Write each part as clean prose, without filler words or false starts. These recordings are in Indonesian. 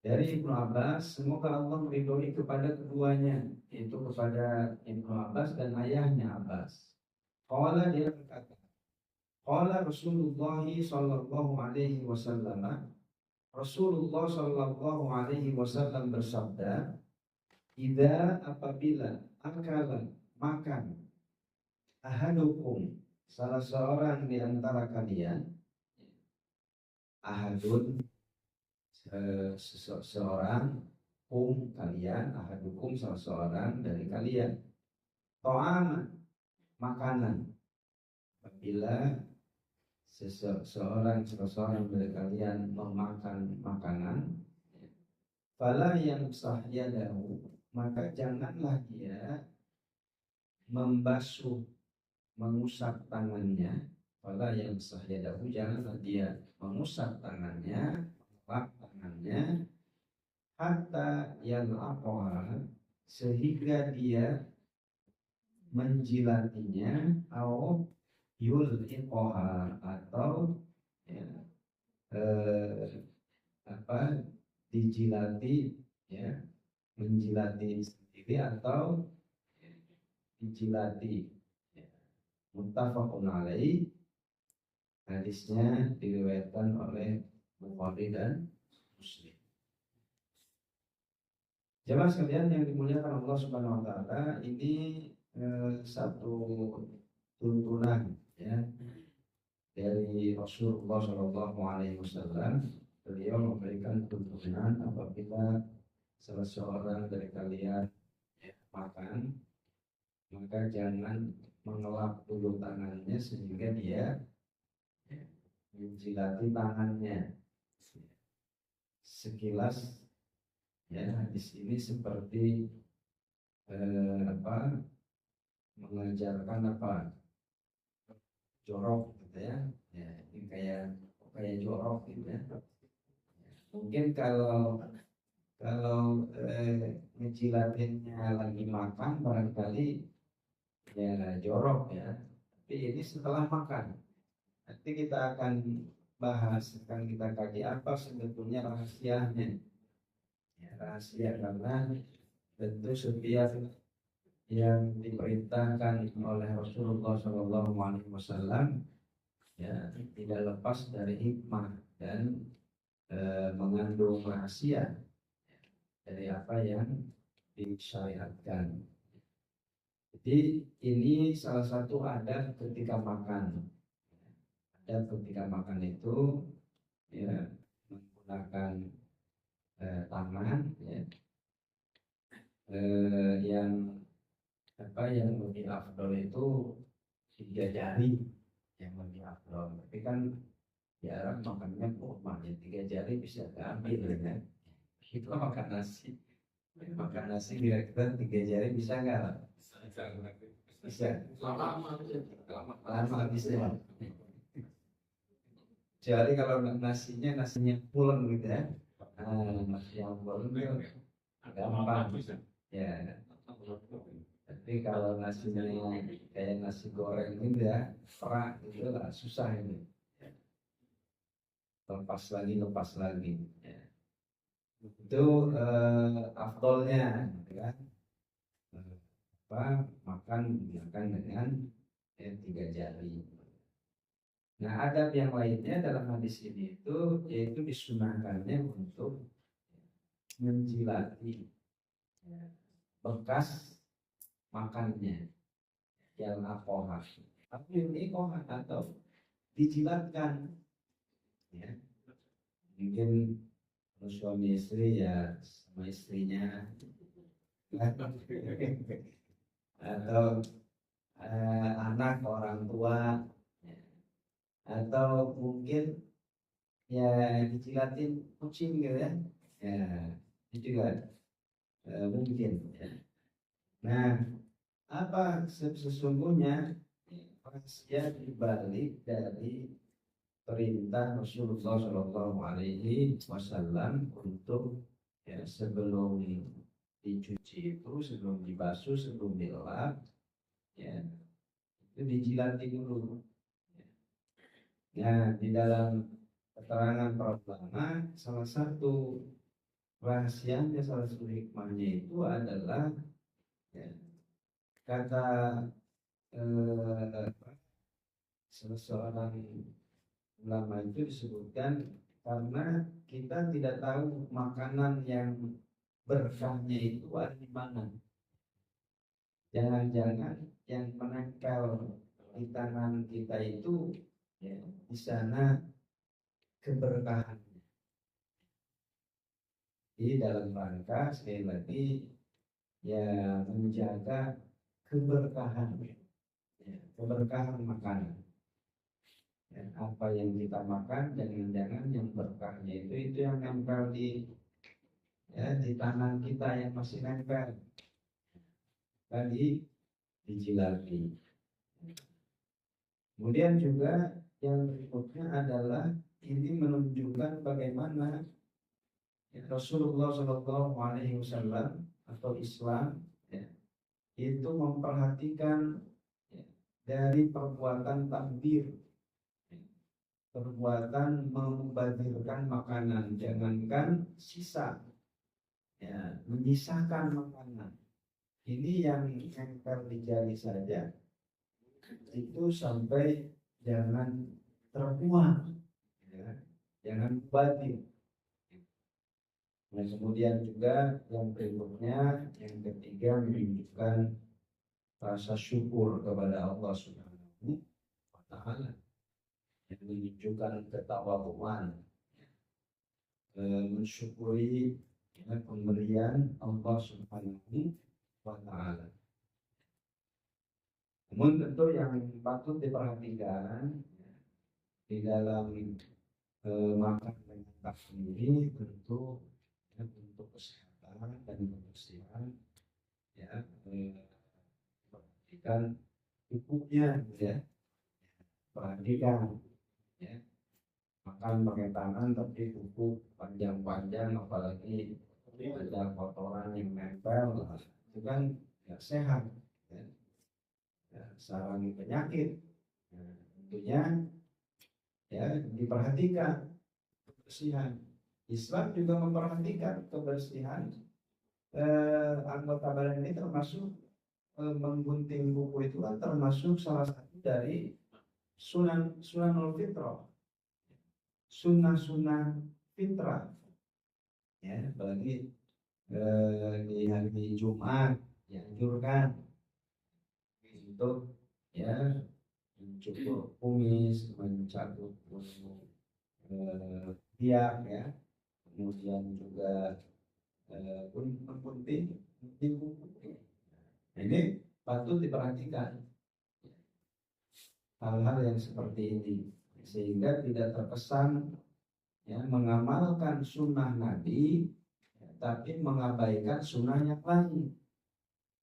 Dari Ibnu Abbas, semoga Allah meridhoi kepada keduanya, yaitu kepada Ibnu Abbas dan ayahnya Abbas. Qala, dia berkata, qala Rasulullah sallallahu alaihi wasallam, Rasulullah sallallahu alaihi wasallam bersabda, "Idza apabila akala makan ahadukum salah seorang di antara kalian, ahadun seseorang, kalian, ahadukum salah seorang dari kalian, ta'aman makanan, apabila seseorang dari kalian memakan makanan, fala yang sahyadahu, maka janganlah dia mengusap tangannya. Fala yang sahyadahu, janganlah dia mengusap tangannya, melap tangannya, hatta yang aqoha, sehingga dia menjilatinya, atau yul'iqoha, atau ya, dijilati, ya, menjilati sendiri atau dijilati, ya. Muttafaqun alaih, hadisnya diriwayatkan oleh Bukhari dan Muslim. Jemaah sekalian yang dimuliakan Allah Subhanahu wa taala, ini satu tuntunan, ya, dari Rasulullah Shallallahu alaihi wasallam. Beliau memberikan tuntunan apabila salah seorang dari kalian, ya, makan, maka jangan mengelap dulu tangannya sehingga dia, ya, menjilati tangannya. Sekilas, ya, hadis ini seperti mengajarkan jorok gitu, ya. Ya, ini kayak jorok gitu, ya. Mungkin kalau ngejilatinnya lagi makan barangkali ya jorok, ya. Tapi ini setelah makan. Nanti kita akan kita kaji apa sebetulnya rahasianya. Ya, rahasia, karena tentu setiap yang diperintahkan oleh Rasulullah SAW, ya, tidak lepas dari hikmah dan mengandung rahasia dari apa yang disyariatkan. Jadi ini salah satu adab ketika makan. Adab ketika makan itu, ya, menggunakan tangan, ya, yang lebih afdol itu 3 jari yang lebih afdol. Tapi kan di Arab makannya kurma, ya 3 jari bisa diambil, ya. Itu makan nasi kira-kira 3 jari bisa nggak? Bisa. Lama bisa. Kecuali kalau nasinya pulen gitu, ya. Nasi yang pulen itu gampang, ya. Tapi kalau nasinya kayak nasi goreng gitu, ya, perak gitu lah, susah ini. Lepas lagi, ya. Itu afdolnya, gitu kan. Makan dengan 3 jari. Nah, adab yang lainnya dalam hadis ini itu yaitu disunahkannya untuk menjilati, ya, bekas makannya, yang akohah. Tapi ini kohan atau dijilatkan, ya. Mungkin suami istri ya sama istrinya, atau anak orang tua, ya. Atau mungkin ya dijilatin kucing gitu, ya. Ya, itu juga mungkin, ya. Nah, apa sesungguhnya rahasia dibalik dari perintah Rasulullah Shallallahu Alaihi Wasallam untuk, ya, sebelum dicuci itu, sebelum dibasuh, sebelum dilap, ya, itu dijilati dulu. Ya, di dalam keterangan para ulama, salah satu rahasianya, salah satu hikmahnya itu adalah ya, kata eh, seseorang ulama itu disebutkan karena kita tidak tahu makanan yang berkahnya itu ada di mana. Jangan-jangan yang menempel di tangan kita itu ya, di sana keberkahan. Jadi dalam rangka sekali lagi ya menjaga keberkahan, ya, keberkahan makanan. Ya, apa yang kita makan jangan-jangan yang berkahnya itu yang nempel di ya di tangan kita yang masih nempel tadi dijilati. Kemudian juga yang berikutnya adalah ini menunjukkan bagaimana ya, Rasulullah Shallallahu Alaihi Wasallam atau Islam ya, itu memperhatikan ya, dari perbuatan takbir, ya, perbuatan membazirkan makanan, jangankan sisa, ya, menyisakan makanan. Ini yang nempel di jari saja, itu sampai jangan terbuang, ya, jangan mubazir. Nah, kemudian juga yang berikutnya, yang ketiga menunjukkan rasa syukur kepada Allah Subhanahu wa Ta'ala, yang menunjukkan ketawaduan, mensyukuri ya, pemberian Allah Subhanahu wa Ta'ala. Namun tentu yang patut diperhatikan ya, di dalam makan dengan takbir ini tentu ya, untuk kesehatan dan kebersihan ya perhatikan cukupnya ya, perhatikan ya, makan pakai tangan tapi cukup panjang-panjang, apalagi ada kotoran yang nempel itu kan nggak sehat ya. Ya, sarang penyakit. Nah, tentunya ya diperhatikan kebersihan. Islam juga memperhatikan kebersihan anggota badan ini, termasuk menggunting kuku itu kan termasuk salah satu dari sunanul fitrah, sunnah fitrah ya, apalagi di hari Jumat dianjurkan untuk ya mencukur kumis, mencabut biak ya, kemudian juga gunting kuku. Nah, ini patut diperhatikan hal-hal yang seperti ini sehingga tidak terkesan ya mengamalkan sunnah Nabi ya, tapi mengabaikan sunnah yang lain.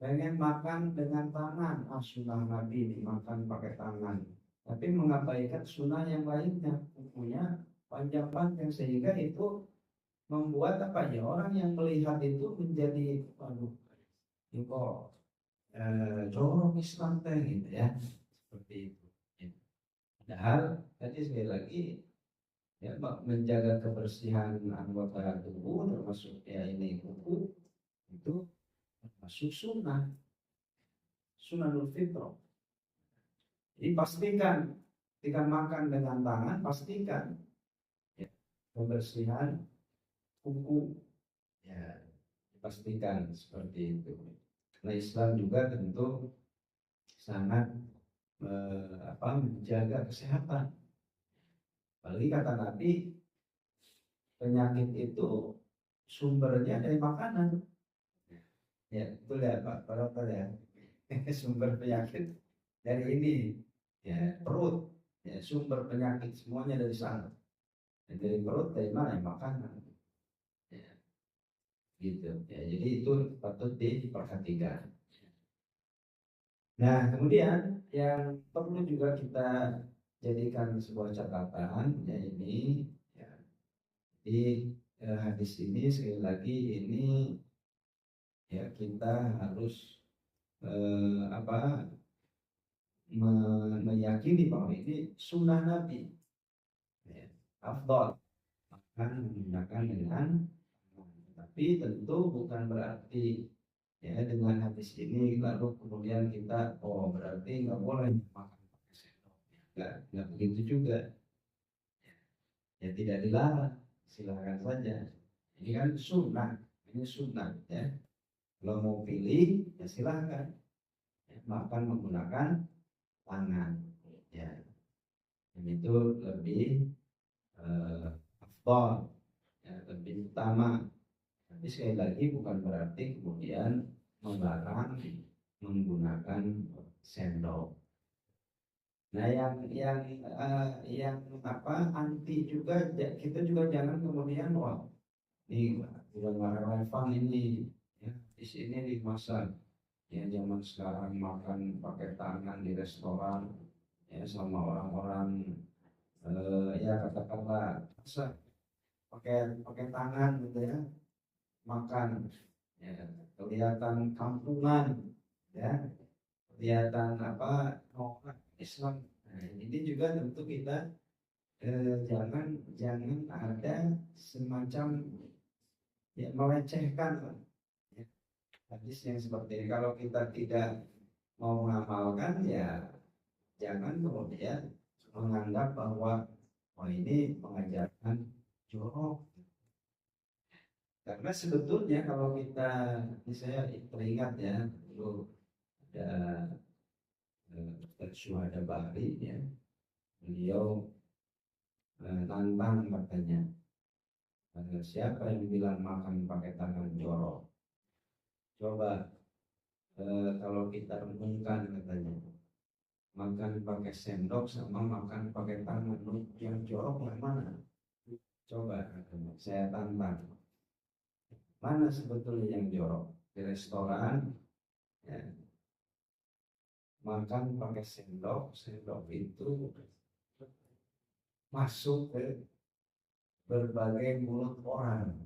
Pengen makan dengan tangan, sunnah Nabi dimakan pakai tangan, tapi mengabaikan sunnah yang lainnya, kukunya panjang-panjang, sehingga itu membuat apa ya, orang yang melihat itu menjadi waduh ini kok jorok Islam teh gitu ya, seperti itu ya. Padahal tadi sekali lagi ya menjaga kebersihan anggota tubuh termasuk ya ini kuku itu termasuk sunnahul fitrah. Jadi pastikan ketika makan dengan tangan, pastikan ya, kebersihan kuku ya dipastikan seperti itu. Nah, Islam juga tentu sangat menjaga kesehatan. Apalagi kata Nabi, penyakit itu sumbernya dari makanan. Ya, betul ya Pak Dokter ya. Sumber penyakit dari ini, ya perut. Ya, sumber penyakit semuanya dari sana. Ya, dari perut, dari mana? Ya, makanan. Ya, gitu. Ya, jadi itu patut diperhatikan. Nah, kemudian yang perlu juga kita jadikan sebuah catatan, ya ini, ya, di hadis ini sekali lagi ini ya kita harus meyakini bahwa ini sunnah Nabi, ya, afdal makan menggunakan dengan Tapi tentu bukan berarti ya dengan hadis ini lalu kemudian kita berarti nggak boleh makan pakai sendok. Nggak begitu juga. Ya tidak dilarang, silakan saja. Ini kan sunnah, ini sunnah ya. Kalau mau pilih ya silakan ya, makan menggunakan tangan. Ya, dan itu lebih afdal, ya, lebih utama. Tapi sekali lagi bukan berarti kemudian melarang menggunakan sendok. Nah, yang apa anti juga kita juga jangan kemudian wah ini udah relevan ini ya di sini di masa ya zaman sekarang makan pakai tangan di restoran ya sama orang-orang ya katakanlah masa pakai pakai tangan gitu ya makan ya kelihatan kampungan ya kelihatan apa orang Islam. Nah, ini juga tentu kita jangan jangan ada semacam ya melecehkan ya, hadis yang seperti ini. Kalau kita tidak mau mengamalkan ya jangan kemudian menganggap bahwa oh ini mengajarkan jorok. Karena sebetulnya kalau kita ini saya teringat ya dulu ada Syuhada Bahri ya beliau nantang katanya siapa yang bilang makan pakai tangan jorok coba kalau kita renungkan katanya makan pakai sendok sama makan pakai tangan yang jorok yang mana coba katanya saya tantang mana sebetulnya yang jorok di restoran ya, makan pakai sendok sendok itu masuk ke berbagai mulut orang.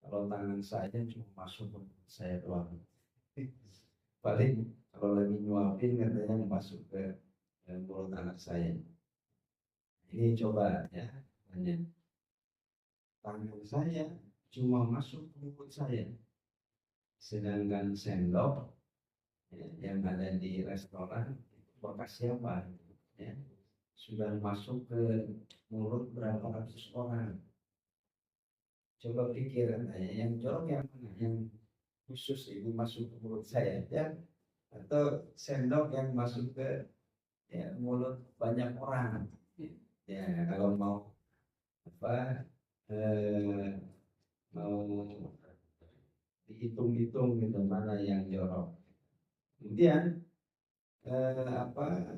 Kalau tangan saya cuma masuk ke mulut saya doang. Paling kalau lagi nyuapin katanya masuk ke mulut anak saya. Ini coba ya, tanya. Tangan saya cuma masuk ke mulut saya. Sedangkan sendok ya, yang ada di restoran bekas siapa? Ya, sudah masuk ke mulut berapa ratus orang. Coba pikir katanya yang jorok yang mana yang khusus ini masuk ke mulut saya ya atau sendok yang masuk ke ya, mulut banyak orang ya kalau mau apa mau dihitung-hitung gitu mana yang jorok kemudian apa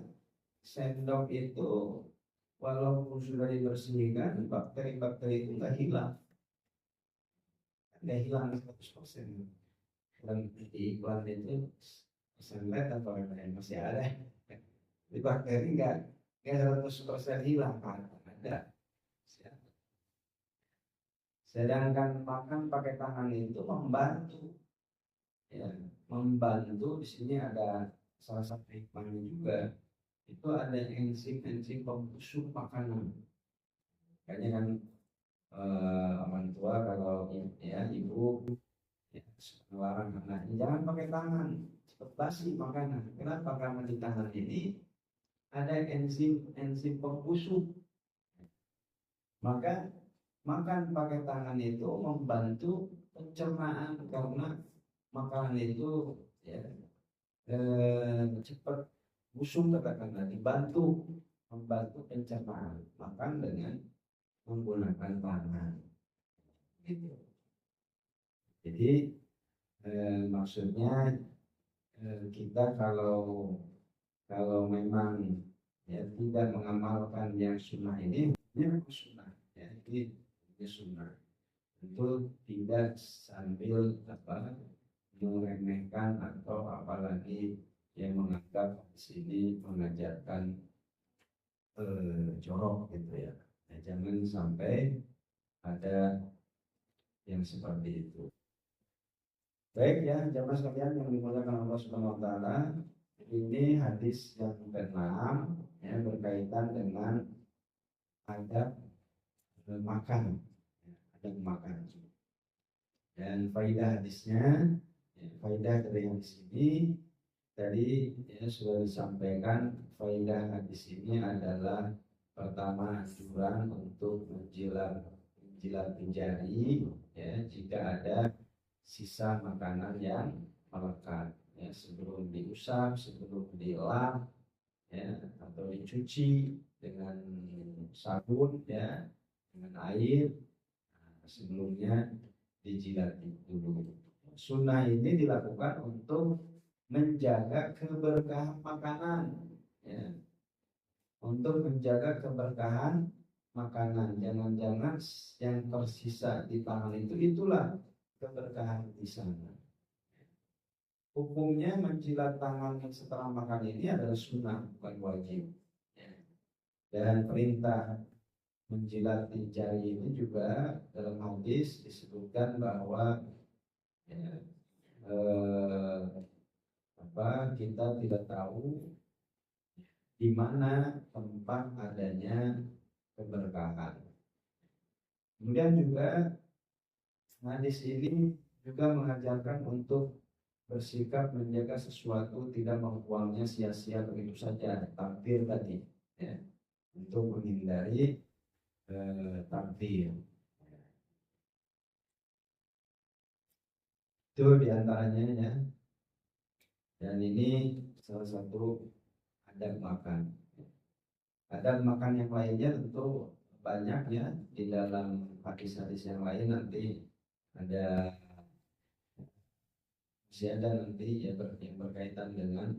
sendok itu walaupun sudah dibersihkan bakteri-bakteri itu nggak hilang 100%. Dan di iklan itu saya lihat atau yang masih ada di bakteri nggak 100% hilang kan ada. Sedangkan makan pakai tangan itu membantu ya membantu di sini ada salah satu hikmahnya juga itu ada enzim-enzim pembusuk makanan kayaknya kan orang tua kalau ya ibu ya, melarang anaknya jangan pakai tangan cepat basi makanan kenapa karena di tangan ini ada enzim pembusuk maka makan pakai tangan itu membantu pencernaan karena makanan itu ya cepat busuk katakanlah dibantu membantu pencernaan makan dengan menggunakan tangan gitu. Jadi maksudnya kita kalau memang ya tidak mengamalkan yang sunnah ini memang sunnah ya ini sunnah itu tidak sambil apa meremehkan atau apalagi yang menganggap di sini mengajarkan jorok gitu ya. Nah, jangan sampai ada yang seperti itu. Baik ya, jamaah sekalian yang dimuliakan Allah Subhanahu wa taala, ini hadis yang ke-6 ya berkaitan dengan adab makan. Ya, adab makan. Dan faidah hadisnya, faidah dari hadis ini tadi ya, sudah disampaikan. Faidah hadis ini adalah pertama anjuran untuk menjilat jari ya, jika ada sisa makanan yang melekat ya, sebelum diusap, sebelum dilap ya, atau dicuci dengan sabun ya, dengan air. Nah, sebelumnya dijilat dulu. Sunnah ini dilakukan untuk menjaga keberkahan makanan ya, untuk menjaga keberkahan makanan. Jangan-jangan yang tersisa di tangan itulah keberkahan di sana. Hukumnya menjilat tangan setelah makan ini adalah sunnah, bukan wajib. Dan perintah menjilat jari ini juga dalam hadis disebutkan bahwa ya, kita tidak tahu di mana tempat adanya keberkahan. Kemudian juga hadis ini juga mengajarkan untuk bersikap menjaga sesuatu, tidak membuangnya sia-sia begitu saja, takdir tadi ya, untuk menghindari takdir. Itu diantaranya ya. Dan ini salah satu adab makan. Adab makan yang lainnya tentu banyak ya, di dalam hadis-hadis yang lain nanti ada, masih ada nanti ya yang berkaitan dengan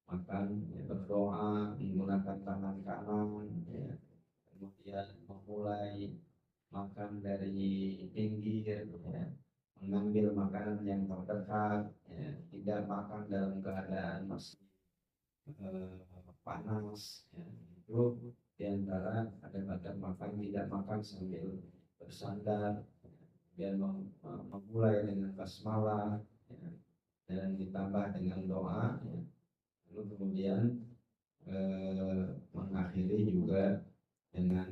makan ya, berdoa menggunakan tangan kanan ya, kemudian memulai makan dari pinggir ya, mengambil makanan yang terdekat ya, tidak makan dalam keadaan masih panas ya. Itu diantara ada makan, tidak makan sambil bersandar, dan memulai dengan basmalah ya, dan ditambah dengan doa ya. Lalu kemudian mengakhiri juga dengan